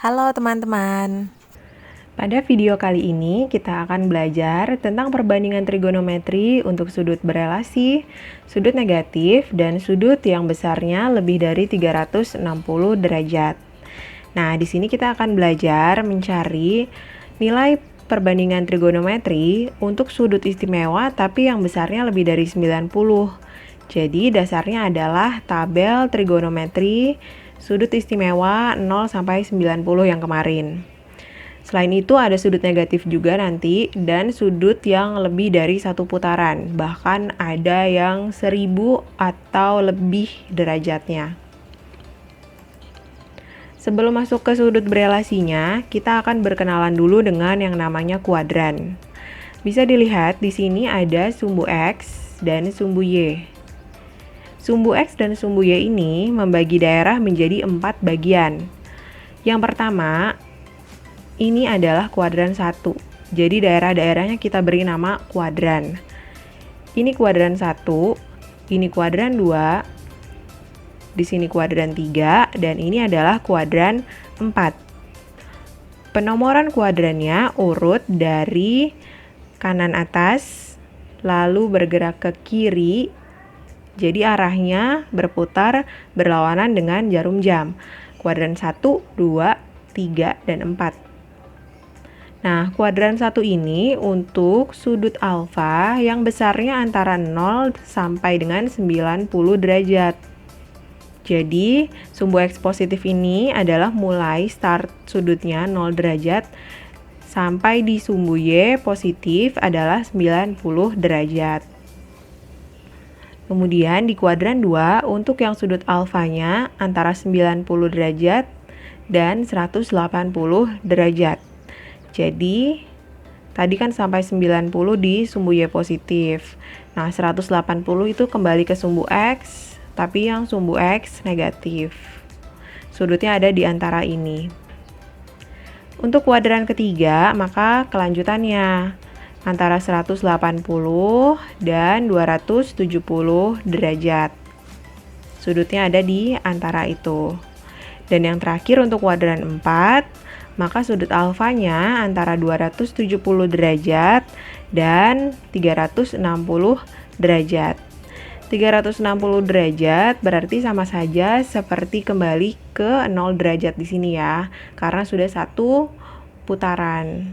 Halo teman-teman. Pada video kali ini kita akan belajar tentang perbandingan trigonometri untuk sudut berelasi, sudut negatif, dan sudut yang besarnya lebih dari 360 derajat. Nah, di sini kita akan belajar mencari nilai perbandingan trigonometri untuk sudut istimewa tapi yang besarnya lebih dari 90. Jadi dasarnya adalah tabel trigonometri sudut istimewa 0 sampai 90 yang kemarin. Selain itu ada sudut negatif juga nanti dan sudut yang lebih dari satu putaran, bahkan ada yang 1000 atau lebih derajatnya. Sebelum masuk ke sudut berelasinya, kita akan berkenalan dulu dengan yang namanya kuadran. Bisa dilihat di sini ada sumbu X dan sumbu Y. Sumbu X dan sumbu Y ini membagi daerah menjadi 4 bagian. Yang pertama, ini adalah kuadran 1. Jadi daerah-daerahnya kita beri nama kuadran. Ini kuadran 1, ini kuadran 2, di sini kuadran 3, dan ini adalah kuadran 4. Penomoran kuadrannya urut dari kanan atas, lalu bergerak ke kiri, jadi arahnya berputar berlawanan dengan jarum jam. Kuadran 1, 2, 3, dan 4. Nah, kuadran 1 ini untuk sudut alfa yang besarnya antara 0 sampai dengan 90 derajat. Jadi, sumbu X positif ini adalah mulai start sudutnya 0 derajat sampai di sumbu Y positif adalah 90 derajat. Kemudian di kuadran 2 untuk yang sudut alfanya antara 90 derajat dan 180 derajat. Jadi, tadi kan sampai 90 di sumbu Y positif. Nah, 180 itu kembali ke sumbu X, tapi yang sumbu X negatif. Sudutnya ada di antara ini. Untuk kuadran ketiga, maka kelanjutannya antara 180 dan 270 derajat. Sudutnya ada di antara itu. Dan yang terakhir untuk kuadran 4, maka sudut alfanya antara 270 derajat dan 360 derajat. 360 derajat berarti sama saja seperti kembali ke 0 derajat di sini ya, karena sudah satu putaran.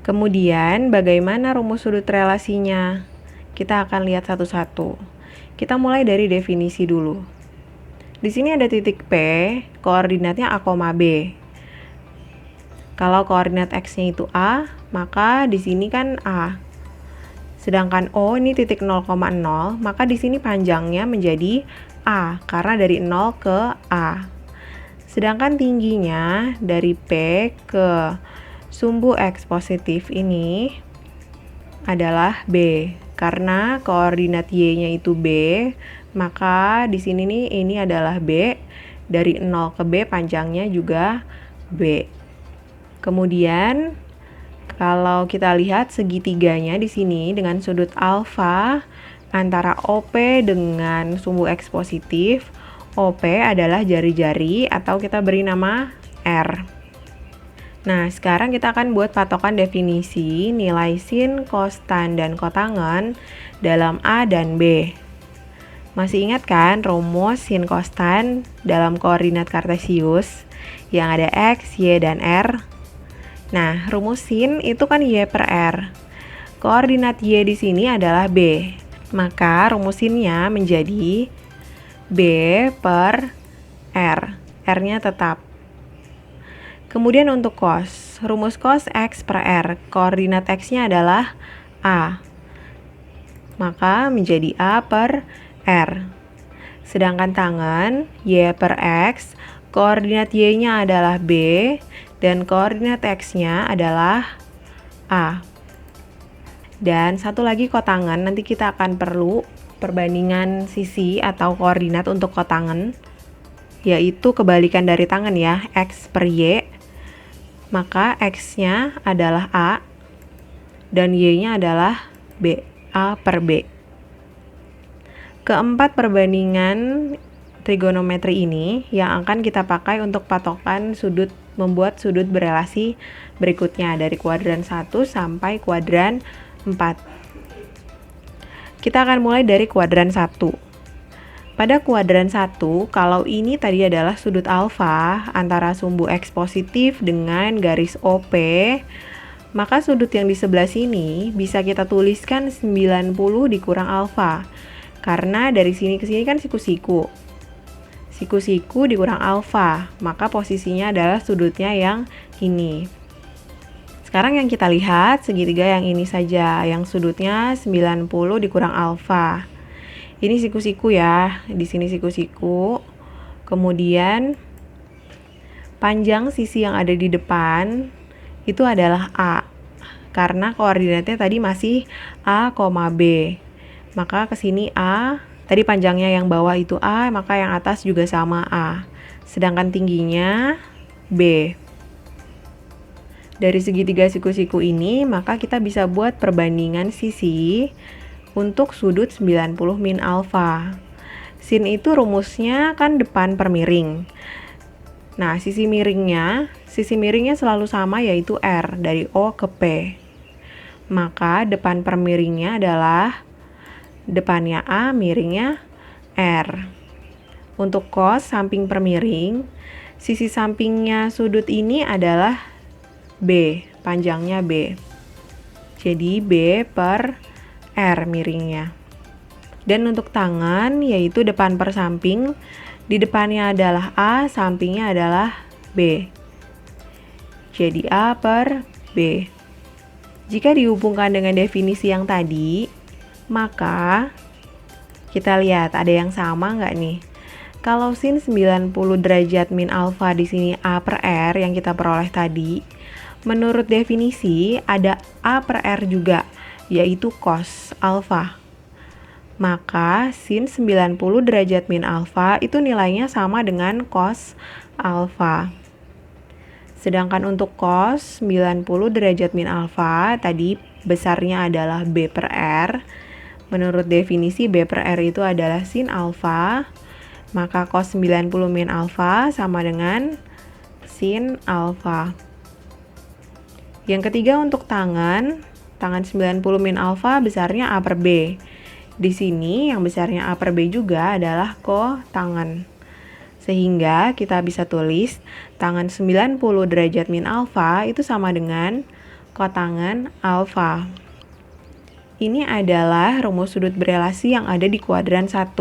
Kemudian bagaimana rumus sudut relasinya? Kita akan lihat satu-satu. Kita mulai dari definisi dulu. Di sini ada titik P, koordinatnya A, B. Kalau koordinat X-nya itu A, maka di sini kan A. Sedangkan O ini titik 0,0, maka di sini panjangnya menjadi A, karena dari 0 ke A. Sedangkan tingginya dari P ke sumbu X positif ini adalah B. Karena koordinat Y-nya itu B, maka di sini nih ini adalah B. Dari 0 ke B panjangnya juga B. Kemudian kalau kita lihat segitiganya di sini dengan sudut alfa antara OP dengan sumbu X positif, OP adalah jari-jari atau kita beri nama R. Nah, sekarang kita akan buat patokan definisi nilai sin, cos, tan, dan kotangen dalam A dan B. Masih ingat kan rumus sin, cos, tan dalam koordinat kartesius yang ada X, Y, dan R? Nah, rumus sin itu kan Y per R. Koordinat Y di sini adalah B. Maka rumus sinnya menjadi B per R. R-nya tetap. Kemudian untuk cos. Rumus cos X per R. Koordinat X-nya adalah A. Maka menjadi A per R. Sedangkan tangen Y per X. Koordinat Y-nya adalah B. Dan koordinat X-nya adalah A. Dan satu lagi kotangen, nanti kita akan perlu perbandingan sisi atau koordinat untuk kotangen, yaitu kebalikan dari tangen ya, X per Y. Maka X-nya adalah A dan Y-nya adalah B, A per B. Keempat perbandingan trigonometri ini yang akan kita pakai untuk patokan sudut, membuat sudut berelasi berikutnya dari kuadran 1 sampai kuadran 4. Kita akan mulai dari kuadran 1. Pada kuadran 1, kalau ini tadi adalah sudut alfa antara sumbu X positif dengan garis OP, maka sudut yang di sebelah sini bisa kita tuliskan 90 dikurang alfa. Karena dari sini ke sini kan siku-siku. Siku-siku dikurang alfa, maka posisinya adalah sudutnya yang ini. Sekarang yang kita lihat segitiga yang ini saja, yang sudutnya 90 dikurang alfa. Ini siku-siku ya, di sini siku-siku. Kemudian panjang sisi yang ada di depan itu adalah A. Karena koordinatnya tadi masih A, B. Maka ke sini A. Tadi panjangnya yang bawah itu A, maka yang atas juga sama A. Sedangkan tingginya B. Dari segitiga siku-siku ini, maka kita bisa buat perbandingan sisi untuk sudut 90 min alfa. Sin itu rumusnya kan depan per miring. Nah, sisi miringnya selalu sama yaitu R, dari O ke P. Maka depan per miringnya adalah depannya A, miringnya R. Untuk cos samping per miring, sisi sampingnya sudut ini adalah B, panjangnya B. Jadi B per R miringnya. Dan untuk tangan, yaitu depan per samping, di depannya adalah A, sampingnya adalah B. Jadi A per B. Jika dihubungkan dengan definisi yang tadi, maka kita lihat ada yang sama nggak nih? Kalau sin 90 derajat min alfa di sini A per R yang kita peroleh tadi, menurut definisi ada A per R juga, yaitu cos alfa. Maka sin 90 derajat min alfa itu nilainya sama dengan cos alfa. Sedangkan untuk cos 90 derajat min alfa tadi besarnya adalah B per R. Menurut definisi B per R itu adalah sin alfa, maka cos 90 min alfa sama dengan sin alfa. Yang ketiga untuk tangan 90 min alfa besarnya A per B. Di sini yang besarnya A per B juga adalah kotangan. Sehingga kita bisa tulis tangan 90 derajat min alfa itu sama dengan kotangan alfa. Ini adalah rumus sudut berelasi yang ada di kuadran 1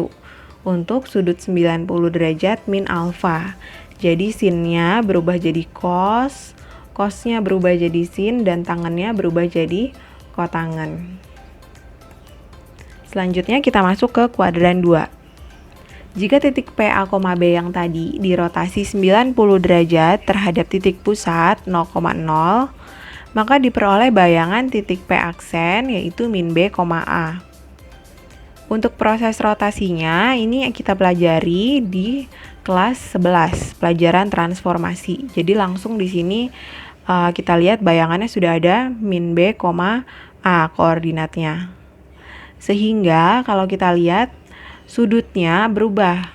untuk sudut 90 derajat min alfa. Jadi sinnya berubah jadi cos, cosnya berubah jadi sin, dan tangannya berubah jadi kotangan. Selanjutnya kita masuk ke kuadran 2. Jika titik P, A, B yang tadi dirotasi 90 derajat terhadap titik pusat 0,0, maka diperoleh bayangan titik P aksen yaitu min B, A. Untuk proses rotasinya ini kita pelajari di kelas 11, pelajaran transformasi. Jadi langsung di sini kita lihat bayangannya sudah ada min B, A koordinatnya. Sehingga kalau kita lihat sudutnya berubah.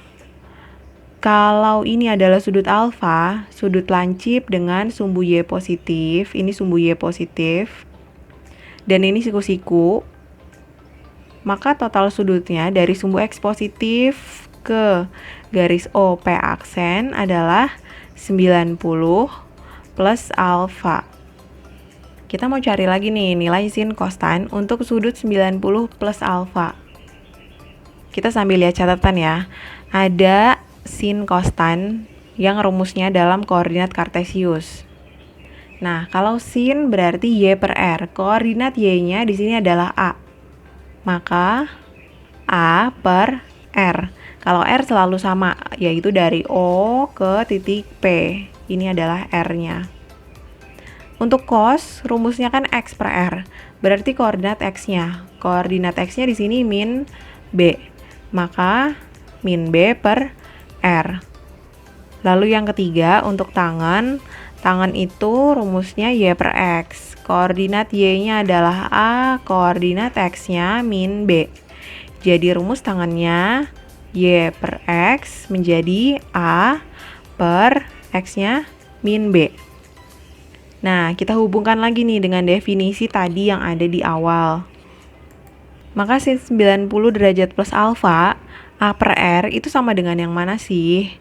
Kalau ini adalah sudut alfa, sudut lancip dengan sumbu Y positif, ini sumbu Y positif, dan ini siku-siku, maka total sudutnya dari sumbu X positif ke garis OP aksen adalah 90 plus alfa. Kita mau cari lagi nih nilai sin kostan untuk sudut 90 plus alfa. Kita sambil lihat catatan ya. Ada sin kostan yang rumusnya dalam koordinat kartesius. Nah, kalau sin berarti Y per R. Koordinat Y-nya di sini adalah A. Maka A per R. Kalau R selalu sama, yaitu dari O ke titik P. Ini adalah R-nya. Untuk cos, rumusnya kan X per R. Berarti koordinat X-nya. Koordinat X-nya di sini min B. Maka min B per R. Lalu yang ketiga untuk tangan itu rumusnya Y per X. Koordinat Y-nya adalah A, koordinat X-nya min B. Jadi rumus tangannya Y per X menjadi A per X-nya min B. Nah, kita hubungkan lagi nih dengan definisi tadi yang ada di awal. Maka sin 90 derajat plus alfa, A per R itu sama dengan yang mana sih?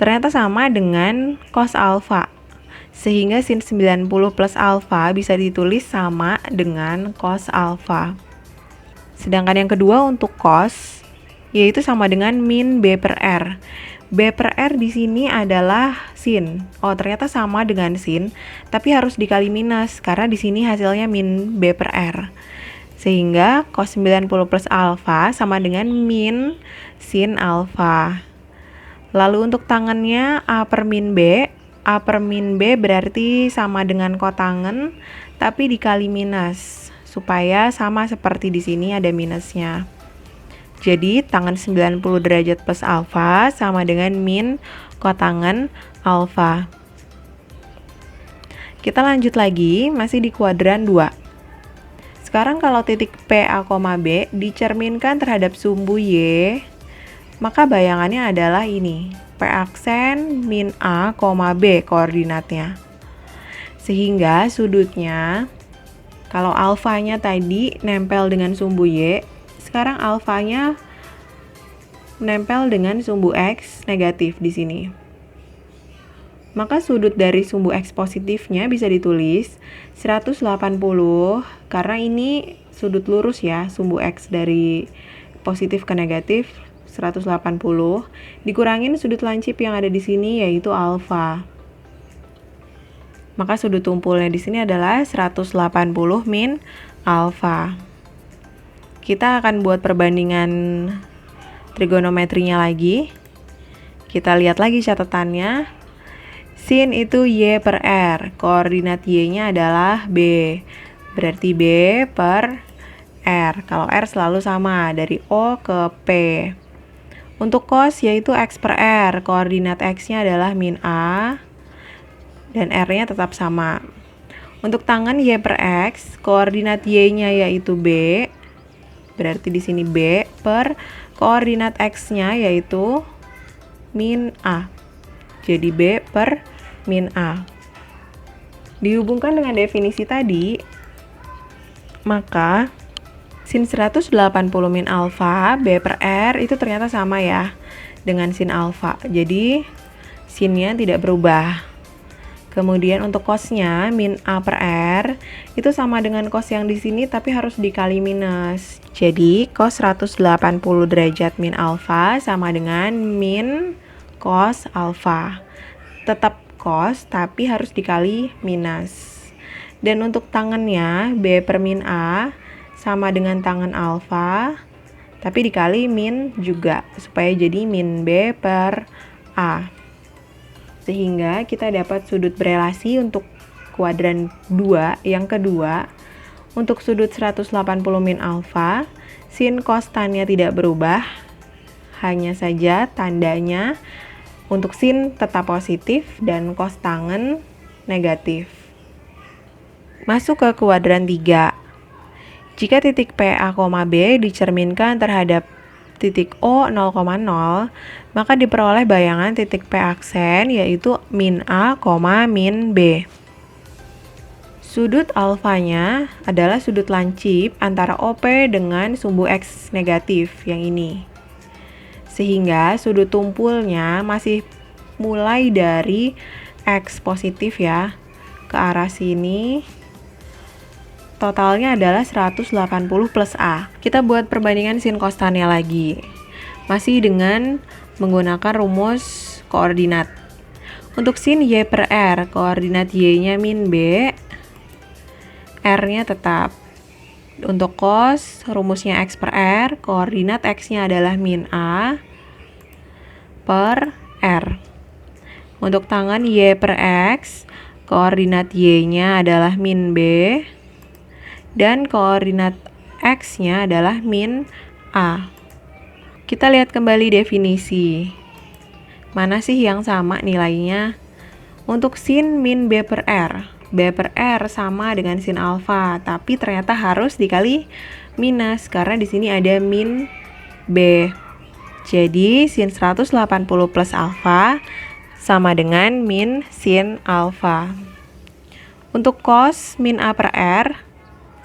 Ternyata sama dengan cos alfa. Sehingga sin 90 plus alfa bisa ditulis sama dengan cos alfa. Sedangkan yang kedua untuk cos, yaitu sama dengan min B per R. B per R di sini adalah sin. Oh, ternyata sama dengan sin, tapi harus dikali minus karena di sini hasilnya min B per R. Sehingga cos 90 plus alfa sama dengan min sin alfa. Lalu untuk tangennya A per min B. A per min B berarti sama dengan kotangen, tapi dikali minus supaya sama seperti di sini ada minusnya. Jadi tangen 90 derajat plus alfa sama dengan min kotangen alfa. Kita lanjut lagi, masih di kuadran 2. Sekarang kalau titik P, A, B dicerminkan terhadap sumbu Y, maka bayangannya adalah ini, P aksen min A, B koordinatnya. Sehingga sudutnya, kalau alfanya tadi nempel dengan sumbu Y, sekarang alfanya nempel dengan sumbu X negatif di sini. Maka sudut dari sumbu X positifnya bisa ditulis 180, karena ini sudut lurus ya, sumbu X dari positif ke negatif 180, dikurangin sudut lancip yang ada di sini yaitu alfa. Maka sudut tumpulnya di sini adalah 180 min alfa. Kita akan buat perbandingan trigonometrinya lagi. Kita lihat lagi catatannya. Sin itu Y per R. Koordinat Y-nya adalah B. Berarti B per R. Kalau R selalu sama dari O ke P. Untuk cos yaitu X per R. Koordinat X-nya adalah min A. Dan R-nya tetap sama. Untuk tangen Y per X, koordinat Y-nya yaitu B. Berarti di sini B per koordinat X-nya yaitu min A. Jadi B per min A. Dihubungkan dengan definisi tadi, maka sin 180 min alfa B per R itu ternyata sama ya dengan sin alfa. Jadi sinnya tidak berubah. Kemudian untuk cosnya min A per R itu sama dengan cos yang di sini tapi harus dikali minus. Jadi cos 180 derajat min alfa sama dengan min cos alfa. Tetap cos tapi harus dikali minus. Dan untuk tangennya B per min A sama dengan tangen alfa tapi dikali min juga supaya jadi min B per A. Sehingga kita dapat sudut berelasi untuk kuadran 2 yang kedua. Untuk sudut 180 min alfa, sin cos tannya tidak berubah. Hanya saja tandanya untuk sin tetap positif dan cos tangen negatif. Masuk ke kuadran 3. Jika titik P, A, B dicerminkan terhadap titik O 0,0, maka diperoleh bayangan titik P aksen yaitu min A, min B. Sudut alfanya adalah sudut lancip antara OP dengan sumbu X negatif yang ini. Sehingga sudut tumpulnya masih mulai dari X positif ya ke arah sini. Totalnya adalah 180 plus A. Kita buat perbandingan sin kostannya lagi. Masih dengan menggunakan rumus koordinat. Untuk sin Y per R, koordinat Y-nya min B, R-nya tetap. Untuk cos, rumusnya X per R, koordinat X-nya adalah min A per R. Untuk tangen Y per X, koordinat Y-nya adalah min B, dan koordinat X-nya adalah min A. Kita lihat kembali definisi. Mana sih yang sama nilainya? Untuk sin min B per R. B per R sama dengan sin alfa, tapi ternyata harus dikali minus karena di sini ada min B. Jadi sin 180 plus alfa sama dengan min sin alfa. Untuk cos min A per R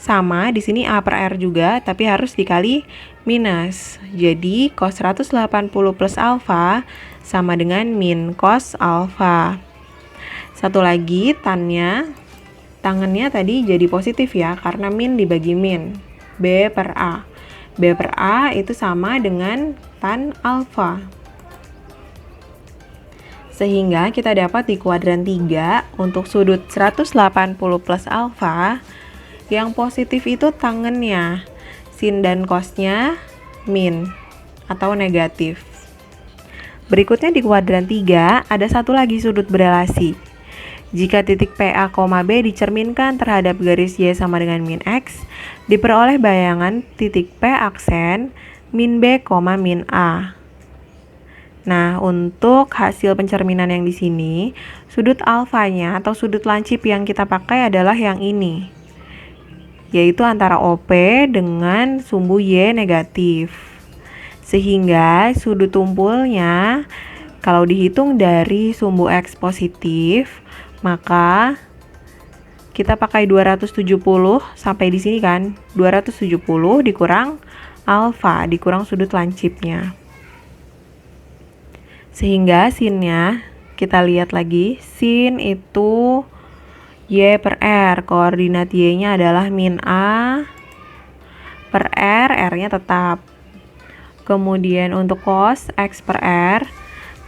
sama, di sini A per R juga, tapi harus dikali minus. Jadi cos 180 plus alfa sama dengan min cos alfa. Satu lagi tangannya tadi jadi positif ya, karena min dibagi min. B per A. B per A itu sama dengan tan alfa. Sehingga kita dapat di kuadran 3 untuk sudut 180 plus alfa, yang positif itu tangennya, sin dan cosnya min atau negatif. Berikutnya di kuadran 3 ada satu lagi sudut berelasi. Jika titik PA, B dicerminkan terhadap garis Y sama dengan min X, diperoleh bayangan titik P aksen min B, min A. Nah, untuk hasil pencerminan yang di sini, sudut alfanya atau sudut lancip yang kita pakai adalah yang ini, yaitu antara OP dengan sumbu Y negatif. Sehingga sudut tumpulnya kalau dihitung dari sumbu X positif, maka kita pakai 270 sampai di sini kan. 270 dikurang alfa, dikurang sudut lancipnya. Sehingga sinnya kita lihat lagi, sin itu Y per R, koordinat Y-nya adalah min A per R, R-nya tetap. Kemudian untuk cos X per R,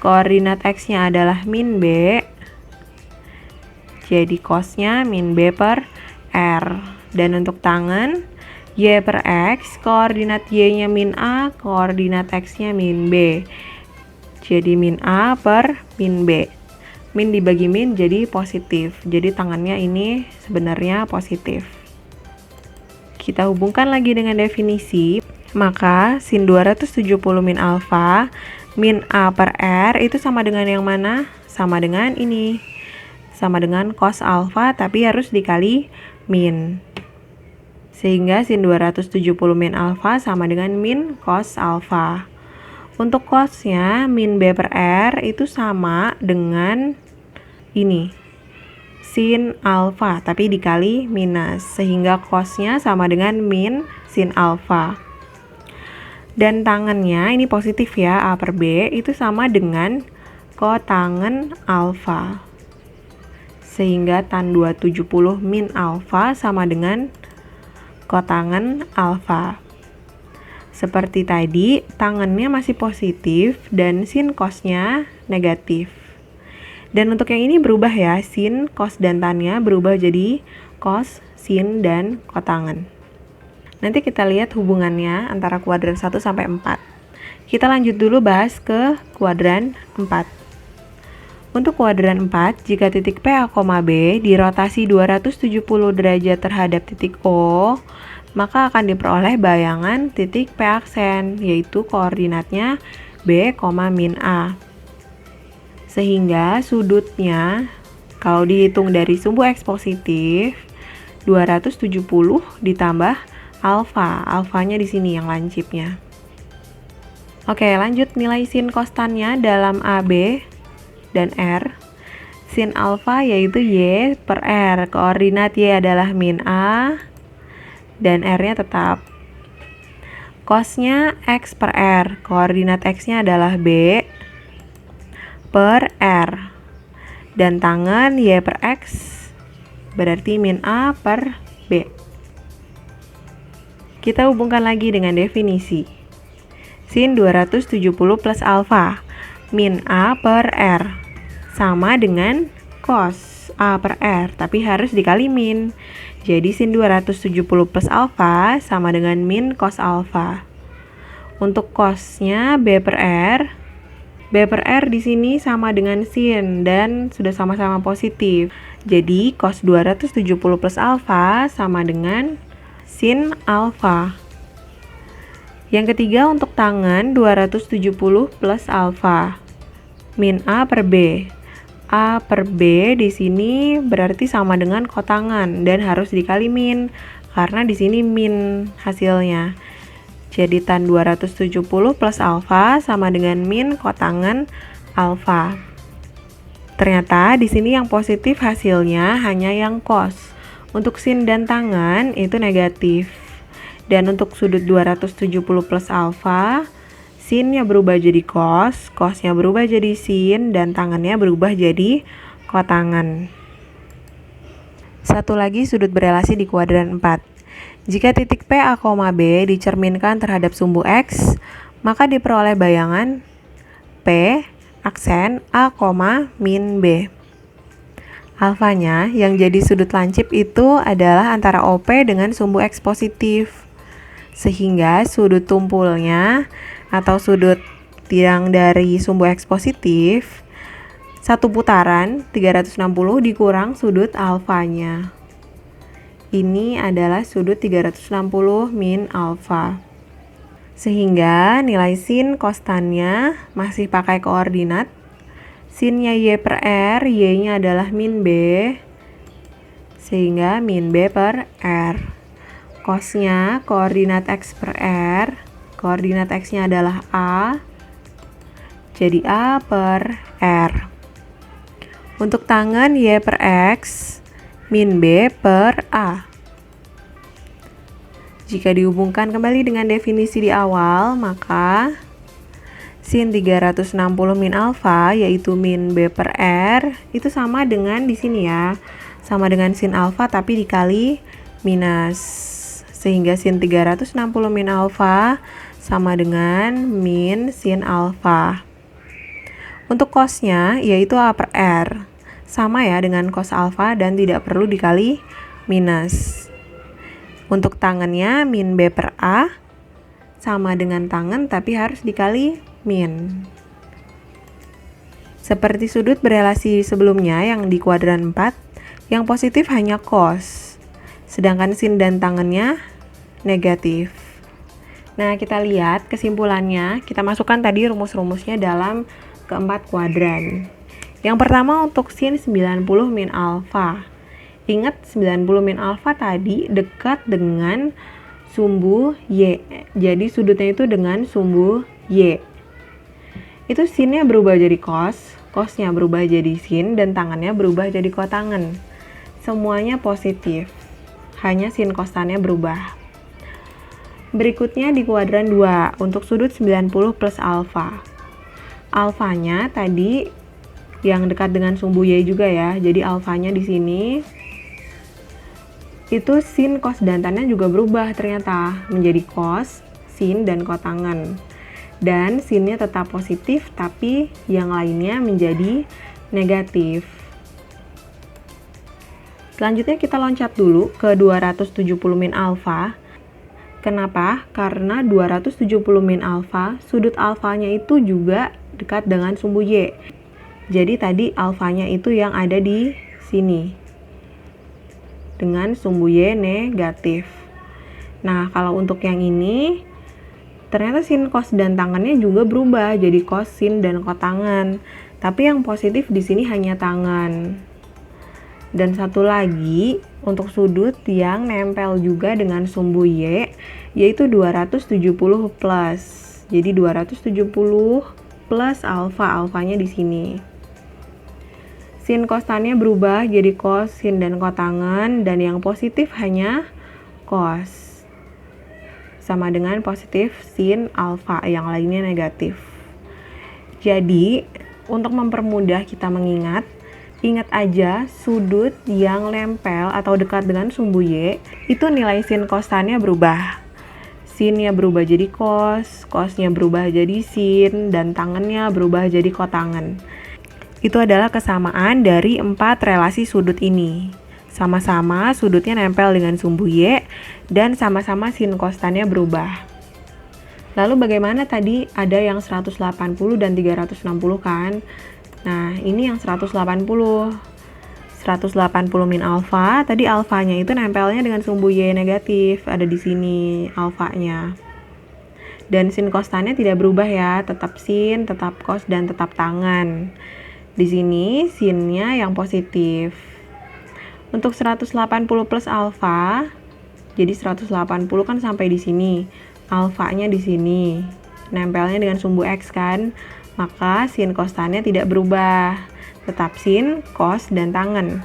koordinat X-nya adalah min B, jadi cosnya min B per R. Dan untuk tangan Y per X, koordinat Y-nya min A, koordinat X-nya min B, jadi min A per min B. Min dibagi min jadi positif, jadi tangannya ini sebenarnya positif. Kita hubungkan lagi dengan definisi, maka sin 270 min alfa min A per R itu sama dengan yang mana? Sama dengan ini, sama dengan cos alfa, tapi harus dikali min. Sehingga sin 270 min alfa sama dengan min cos alfa. Untuk cosnya min B per R itu sama dengan ini, sin alfa, tapi dikali minus. Sehingga cosnya sama dengan min sin alfa. Dan tangannya ini positif ya, A per B itu sama dengan kotangen alfa. Sehingga tan 270 min alfa sama dengan kotangen alfa. Seperti tadi, tangannya masih positif dan sin cosnya negatif. Dan untuk yang ini berubah ya, sin, cos, dan tannya berubah jadi cos, sin, dan kotangen. Nanti kita lihat hubungannya antara kuadran 1 sampai 4. Kita lanjut dulu bahas ke kuadran 4. Untuk kuadran 4, jika titik P, A, B dirotasi 270 derajat terhadap titik O, maka akan diperoleh bayangan titik P aksen, yaitu koordinatnya B, min A. Sehingga sudutnya, kalau dihitung dari sumbu X positif, 270 ditambah alfa. Alfanya di sini yang lancipnya. Oke, lanjut nilai sin kostannya dalam AB dan R. Sin alfa yaitu Y per R, koordinat Y adalah min A, dan R-nya tetap. Cosnya X per R, koordinat X-nya adalah B per R. Dan tangan Y per X, berarti min A per B. Kita hubungkan lagi dengan definisi. Sin 270 plus alfa, min A per R, sama dengan cos A per R, tapi harus dikali min. Jadi sin 270 plus alfa sama dengan min cos alfa. Untuk cosnya B per R, B per R di sini sama dengan sin dan sudah sama-sama positif. Jadi cos 270 plus alfa sama dengan sin alfa. Yang ketiga untuk tangan 270 plus alfa, min A per B. A per B di sini berarti sama dengan kotangan dan harus dikali min karena di sini min hasilnya. Jadi tan 270 plus alfa sama dengan min kotangen alfa. Ternyata di sini yang positif hasilnya hanya yang cos. Untuk sin dan tangen itu negatif. Dan untuk sudut 270 plus alfa, sinnya berubah jadi cos, cosnya berubah jadi sin, dan tangannya berubah jadi kotangen. Satu lagi sudut berelasi di kuadran 4. Jika titik P, A, B dicerminkan terhadap sumbu X, maka diperoleh bayangan P, aksen A, min B. Alfanya yang jadi sudut lancip itu adalah antara OP dengan sumbu X positif. Sehingga sudut tumpulnya atau sudut yang dari sumbu X positif, satu putaran 360 dikurang sudut alfanya. Ini adalah sudut 360 min alfa. Sehingga nilai sin kostannya masih pakai koordinat. Sinnya Y per R, Y-nya adalah min B. Sehingga min B per R. Cosnya koordinat X per R, koordinat X-nya adalah A, jadi A per R. Untuk tangen Y per X, min B per A. Jika dihubungkan kembali dengan definisi di awal, maka sin 360 min alfa, yaitu min B per R, itu sama dengan di sini ya, sama dengan sin alfa tapi dikali minus. Sehingga sin 360 min alfa sama dengan min sin alfa. Untuk cosnya yaitu A per R. Sama ya dengan cos alfa dan tidak perlu dikali minus. Untuk tangennya min B per A sama dengan tangen tapi harus dikali min. Seperti sudut berelasi sebelumnya yang di kuadran 4, yang positif hanya cos. Sedangkan sin dan tangennya negatif. Nah, kita lihat kesimpulannya. Kita masukkan tadi rumus-rumusnya dalam keempat kuadran. Yang pertama untuk sin 90 min alfa. Ingat 90 min alfa tadi dekat dengan sumbu Y. Jadi sudutnya itu dengan sumbu Y. Itu sinnya berubah jadi cos, cosnya berubah jadi sin, dan tangannya berubah jadi kotangen. Semuanya positif. Hanya sin kostannya berubah. Berikutnya di kuadran 2 untuk sudut 90 plus alfa. Alfanya tadi yang dekat dengan sumbu Y juga ya. Jadi alfanya di sini itu sin, cos, dan tannya juga berubah ternyata menjadi cos, sin, dan kotangen. Dan sinnya tetap positif tapi yang lainnya menjadi negatif. Selanjutnya kita loncat dulu ke 270 min alfa. Kenapa? Karena 270 min alfa, sudut alfanya itu juga dekat dengan sumbu Y. Jadi tadi alfanya itu yang ada di sini. Dengan sumbu Y negatif. Nah, kalau untuk yang ini, ternyata sin, cos, dan tangannya juga berubah jadi cos, sin, dan kotangen. Tapi yang positif di sini hanya tangan. Dan satu lagi, untuk sudut yang nempel juga dengan sumbu Y, yaitu 270 plus. Jadi 270 plus alfa, alfanya di sini. Sin kostannya berubah jadi cos, sin, dan kotangen, dan yang positif hanya cos. Sama dengan positif sin alfa, yang lainnya negatif. Jadi, untuk mempermudah kita mengingat, ingat aja sudut yang nempel atau dekat dengan sumbu Y, itu nilai sin kostannya berubah. Sinnya berubah jadi cos, cosnya berubah jadi sin, dan tangannya berubah jadi kotangen. Itu adalah kesamaan dari 4 relasi sudut ini. Sama-sama sudutnya nempel dengan sumbu Y, dan sama-sama sin kostannya berubah. Lalu bagaimana tadi ada yang 180 dan 360 kan? Nah, ini yang 180 min alfa, tadi alfanya itu nempelnya dengan sumbu Y negatif, ada di sini alfanya. Dan sin kostannya tidak berubah ya, tetap sin, tetap cos, dan tetap tangan. Di sini sinnya yang positif. Untuk 180 plus alfa, jadi 180 kan sampai di sini. alfanya di sini. Nempelnya dengan sumbu X kan, maka sin cos tannya tidak berubah. Tetap sin, cos, dan tangen.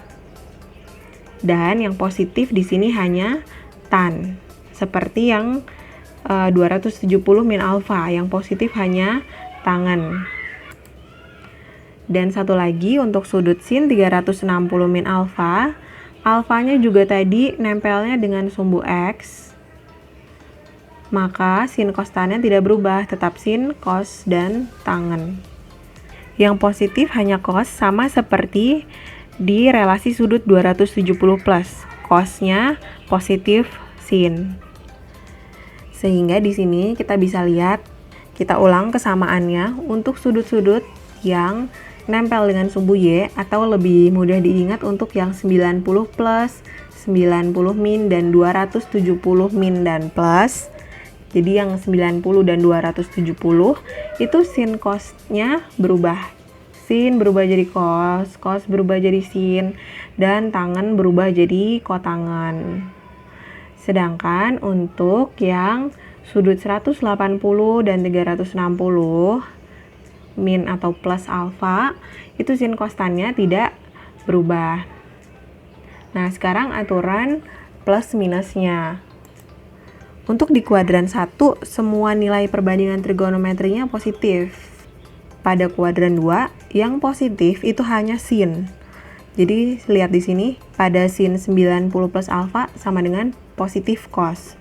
Dan yang positif di sini hanya tan. Seperti yang 270 min alfa, yang positif hanya tangen. Dan satu lagi untuk sudut sin 360 min alfa, alfanya juga tadi nempelnya dengan sumbu X, maka sin cos tannya tidak berubah, tetap sin, cos, dan tangen. Yang positif hanya cos, sama seperti di relasi sudut 270 plus, cosnya positif sin. Sehingga di sini kita bisa lihat, kita ulang kesamaannya untuk sudut-sudut yang nempel dengan sumbu Y, atau lebih mudah diingat untuk yang 90 plus, 90 min, dan 270 min dan plus. Jadi yang 90 dan 270 itu sin cosnya berubah. Sin berubah jadi cos, cos berubah jadi sin, dan tangen berubah jadi kotangen. Sedangkan untuk yang sudut 180 dan 360 min atau plus alfa, itu sin cos tannya tidak berubah. Nah, sekarang aturan plus minusnya. Untuk di kuadran 1, semua nilai perbandingan trigonometrinya positif. Pada kuadran 2, yang positif itu hanya sin. Jadi, lihat di sini, pada sin 90 plus alfa sama dengan positif cos.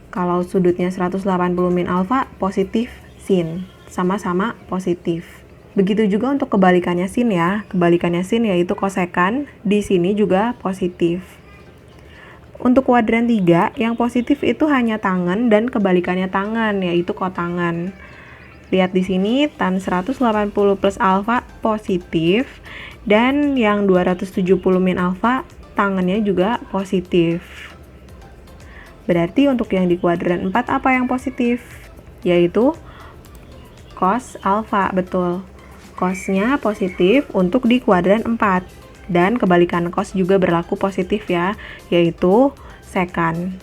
Kalau sudutnya 180 min alfa, positif sin. Sama-sama positif. Begitu juga untuk kebalikannya sin ya. Kebalikannya sin yaitu kosekan, di sini juga positif. Untuk kuadran 3, yang positif itu hanya tangen dan kebalikannya tangen, yaitu kotangen. Lihat di sini, tan 180 plus alfa positif, dan yang 270 min alfa, tangennya juga positif. Berarti untuk yang di kuadran 4 apa yang positif? Yaitu cos alfa, betul. Cosnya positif untuk di kuadran 4. Dan kebalikan cos juga berlaku positif ya, yaitu sekan.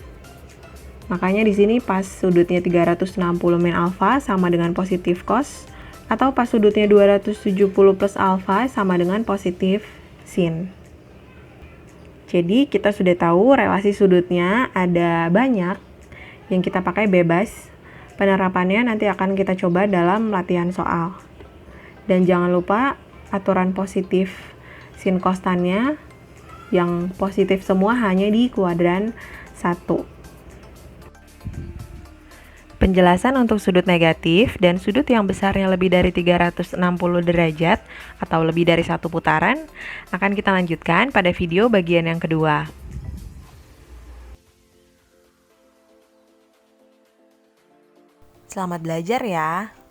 Makanya di sini pas sudutnya 360 min alfa sama dengan positif cos, atau pas sudutnya 270 plus alfa sama dengan positif sin. Jadi kita sudah tahu relasi sudutnya ada banyak, yang kita pakai bebas. Penerapannya nanti akan kita coba dalam latihan soal. Dan jangan lupa aturan positif sin cos tannya, yang positif semua hanya di kuadran 1. Penjelasan untuk sudut negatif dan sudut yang besarnya lebih dari 360 derajat atau lebih dari satu putaran akan kita lanjutkan pada video bagian yang kedua. Selamat belajar ya!